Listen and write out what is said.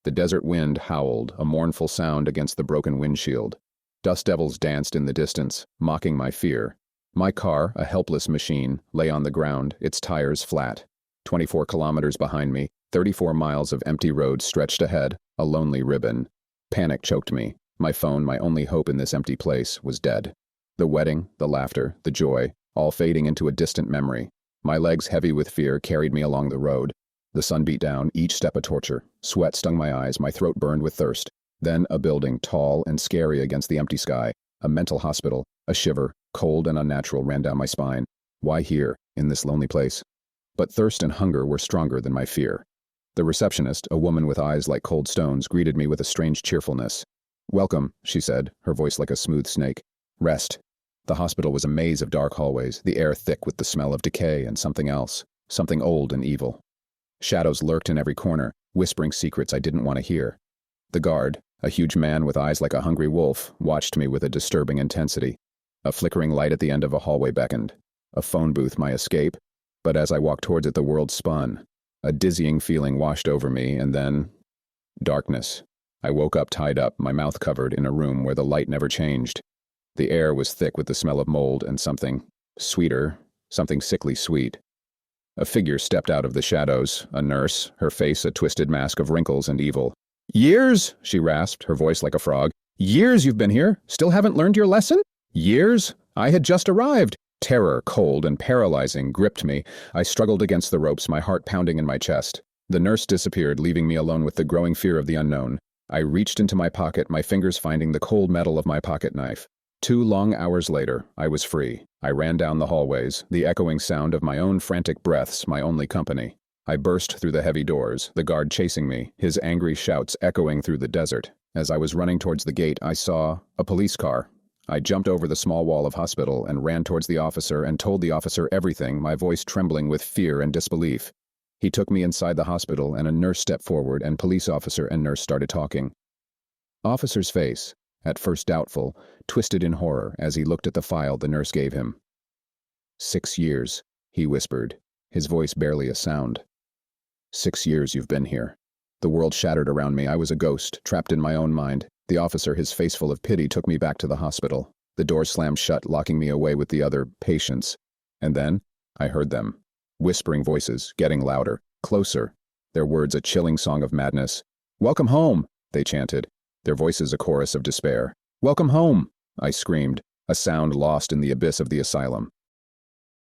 The desert wind howled, a mournful sound against the broken windshield. Dust devils danced in the distance, mocking my fear. My car, a helpless machine, lay on the ground, its tires flat. 24 kilometers behind me, 34 miles of empty road stretched ahead, a lonely ribbon. Panic choked me. My phone, my only hope in this empty place, was dead. The wedding, the laughter, the joy, all fading into a distant memory. My legs, heavy with fear, carried me along the road. The sun beat down, each step a torture. Sweat stung my eyes, my throat burned with thirst. Then a building, tall and scary against the empty sky. A mental hospital. A shiver, cold and unnatural, ran down my spine. Why here, in this lonely place? But thirst and hunger were stronger than my fear. The receptionist, a woman with eyes like cold stones, greeted me with a strange cheerfulness. "Welcome," she said, her voice like a smooth snake. "Rest." The hospital was a maze of dark hallways, the air thick with the smell of decay and something else, something old and evil. Shadows lurked in every corner, whispering secrets I didn't want to hear. The guard, a huge man with eyes like a hungry wolf, watched me with a disturbing intensity. A flickering light at the end of a hallway beckoned. A phone booth, my escape. But as I walked towards it, the world spun. A dizzying feeling washed over me, and then darkness. I woke up tied up, my mouth covered, in a room where the light never changed. The air was thick with the smell of mold and something sweeter, something sickly sweet. A figure stepped out of the shadows, a nurse, her face a twisted mask of wrinkles and evil. "Years?" she rasped, her voice like a frog. "Years you've been here? Still haven't learned your lesson? Years? I had just arrived." Terror, cold and paralyzing, gripped me. I struggled against the ropes, my heart pounding in my chest. The nurse disappeared, leaving me alone with the growing fear of the unknown. I reached into my pocket, my fingers finding the cold metal of my pocket knife. 2 long hours later, I was free. I ran down the hallways, the echoing sound of my own frantic breaths, my only company. I burst through the heavy doors, the guard chasing me, his angry shouts echoing through the desert. As I was running towards the gate, I saw a police car. I jumped over the small wall of hospital and ran towards the officer and told the officer everything, my voice trembling with fear and disbelief. He took me inside the hospital and a nurse stepped forward and police officer and nurse started talking. Officer's face, at first doubtful, twisted in horror as he looked at the file the nurse gave him. 6 years, he whispered, his voice barely a sound. 6 years you've been here. The world shattered around me. I was a ghost, trapped in my own mind. The officer, his face full of pity, took me back to the hospital. The door slammed shut, locking me away with the other patients. And then, I heard them. Whispering voices, getting louder, closer. Their words a chilling song of madness. "Welcome home," they chanted. Their voices a chorus of despair. "Welcome home," I screamed, a sound lost in the abyss of the asylum.